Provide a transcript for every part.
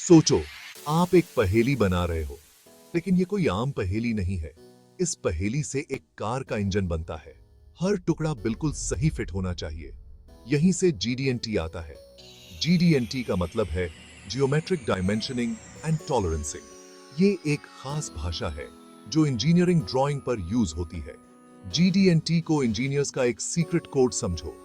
सोचो, आप एक पहेली बना रहे हो, लेकिन ये कोई आम पहेली नहीं है। इस पहेली से एक कार का इंजन बनता है। हर टुकड़ा बिल्कुल सही फिट होना चाहिए। यहीं से जीडीएनटी आता है। जीडीएनटी का मतलब है जियोमेट्रिक डायमेंशनिंग एंड टॉलरेंसिंग। ये एक खास भाषा है जो इंजीनियरिंग ड्राइंग पर यूज होती है। जीडीएनटी को इंजीनियर्स का एक सीक्रेट कोड समझो।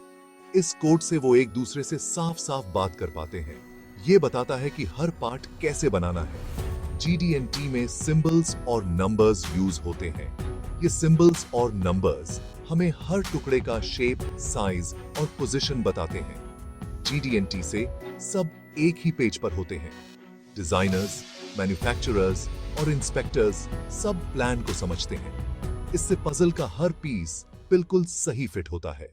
इस कोड से वो एक दूसरे से साफ साफ बात कर पाते हैं। ये बताता है कि हर पार्ट कैसे बनाना है। जीडीएनटी में सिंबल्स और नंबर्स यूज होते हैं। ये सिंबल्स और नंबर्स हमें हर टुकड़े का शेप, साइज और पोजीशन बताते हैं। जीडीएनटी से सब एक ही पेज पर होते हैं। डिजाइनर्स, मैन्युफैक्चरर्स और इंस्पेक्टर्स सब प्लान को समझते हैं। इससे पजल का हर पीस बिल्कुल सही फिट होता है।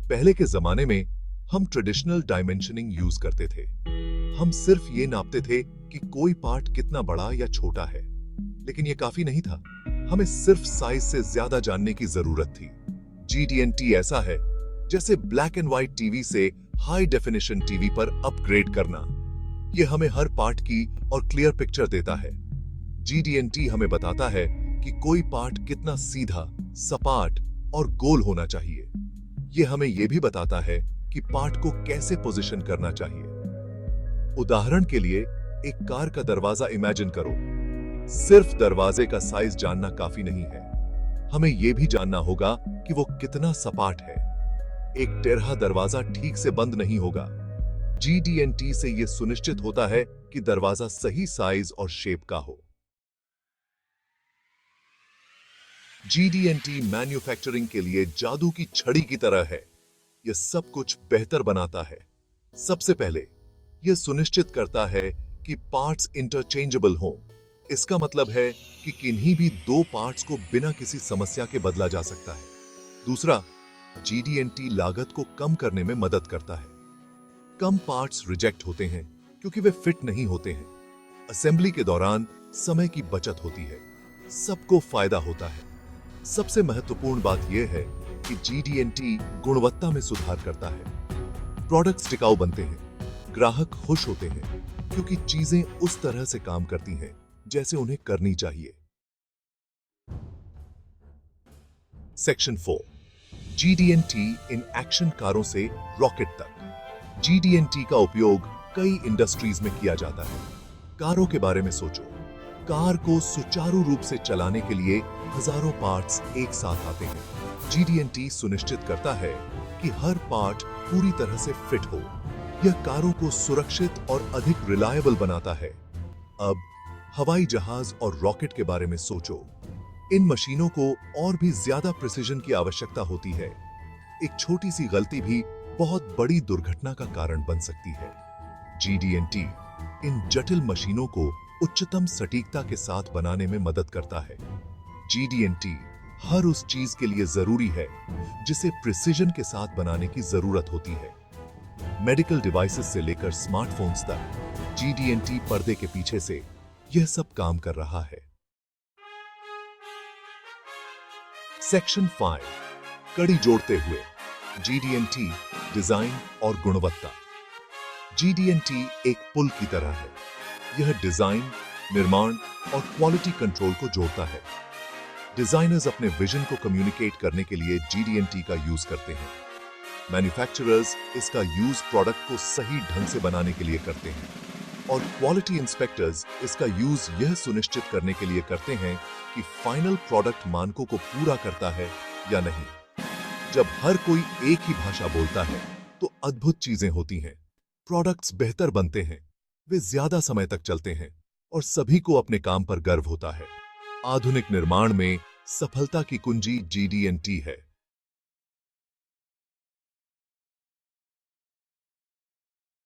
पहले के जमाने में हम ट्रेडिशनल डायमेंशनिंग यूज करते थे। हम सिर्फ ये नापते थे कि कोई पार्ट कितना बड़ा या छोटा है, लेकिन ये काफी नहीं था। हमें सिर्फ साइज से ज्यादा जानने की जरूरत थी। जीडीएनटी ऐसा है जैसे ब्लैक एंड व्हाइट टीवी से हाई डेफिनेशन टीवी पर अपग्रेड करना। यह हमें हर पार्ट की और क्लियर पिक्चर देता है। जीडीएनटी हमें बताता है कि कोई पार्ट कितना सीधा, सपाट और गोल होना चाहिए। यह हमें यह भी बताता है कि पार्ट को कैसे पोजीशन करना चाहिए। उदाहरण के लिए, एक कार का दरवाजा इमेजिन करो। सिर्फ दरवाजे का साइज जानना काफी नहीं है। हमें यह भी जानना होगा कि वो कितना सपाट है। एक टेढ़ा दरवाजा ठीक से बंद नहीं होगा। जीडीएनटी से यह सुनिश्चित होता है कि दरवाजा सही साइज और शेप का हो। जीडीएनटी मैन्युफैक्चरिंग के लिए जादू की छड़ी की तरह है। यह सब कुछ बेहतर बनाता है। सबसे पहले यह सुनिश्चित करता है कि पार्ट्स इंटरचेंजेबल हों। इसका मतलब है कि किन्हीं भी दो पार्ट्स को बिना किसी समस्या के बदला जा सकता है। दूसरा, जीडीएनटी लागत को कम करने में मदद करता है। कम पार्ट्स रिजेक्ट होते हैं क्योंकि वे फिट नहीं होते हैं। असेंबली के दौरान समय की बचत होती है। सबको फायदा होता है। सबसे महत्वपूर्ण बात यह है कि जीडीएनटी गुणवत्ता में सुधार करता है। प्रोडक्ट्स टिकाऊ बनते हैं, ग्राहक खुश होते हैं, क्योंकि चीजें उस तरह से काम करती हैं जैसे उन्हें करनी चाहिए। सेक्शन 4, जीडीएनटी इन एक्शन कारों से रॉकेट तक। जीडीएनटी का उपयोग कई इंडस्ट्रीज में किया जाता है। कारों के बारे में सोचो। कार को सुचारू रूप से चलाने के लिए हजारों पार्ट्स एक साथ आते हैं। जीडीएनटी सुनिश्चित करता है कि हर पार्ट पूरी तरह से फिट हो। यह कारों को सुरक्षित और अधिक रिलायबल बनाता है। अब हवाई जहाज और रॉकेट के बारे में सोचो। इन मशीनों को और भी ज्यादा प्रिसिजन की आवश्यकता होती है। एक छोटी सी गलती भी बहुत बड़ी दुर्घटना का कारण बन सकती है। जीडीएनटी इन जटिल मशीनों को उच्चतम सटीकता के साथ बनाने में मदद करता है। जीडीएनटी हर उस चीज के लिए जरूरी है जिसे प्रिसिजन के साथ बनाने की जरूरत होती है। मेडिकल डिवाइसेस से लेकर स्मार्टफोन्स तक जीडीएनटी पर्दे के पीछे से यह सब काम कर रहा है। सेक्शन 5, कड़ी जोड़ते हुए। जीडीएनटी डिजाइन और गुणवत्ता। जीडीएनटी एक पुल की तरह है। यह डिजाइन, निर्माण और क्वालिटी कंट्रोल को जोड़ता है। डिजाइनर्स अपने विजन को कम्युनिकेट करने के लिए जीडीएनटी का यूज करते हैं। मैन्युफैक्चरर्स इसका यूज प्रोडक्ट को सही ढंग से बनाने के लिए करते हैं, और क्वालिटी इंस्पेक्टर्स इसका यूज यह सुनिश्चित करने के लिए करते हैं कि फाइनल प्रोडक्ट मानकों को पूरा करता है या नहीं। जब हर कोई एक ही भाषा बोलता है तो अद्भुत चीजें होती हैं। प्रोडक्ट्स बेहतर बनते हैं, वे ज्यादा समय तक चलते हैं और सभी को अपने काम पर गर्व होता है। आधुनिक निर्माण में सफलता की कुंजी जीडीएनटी है।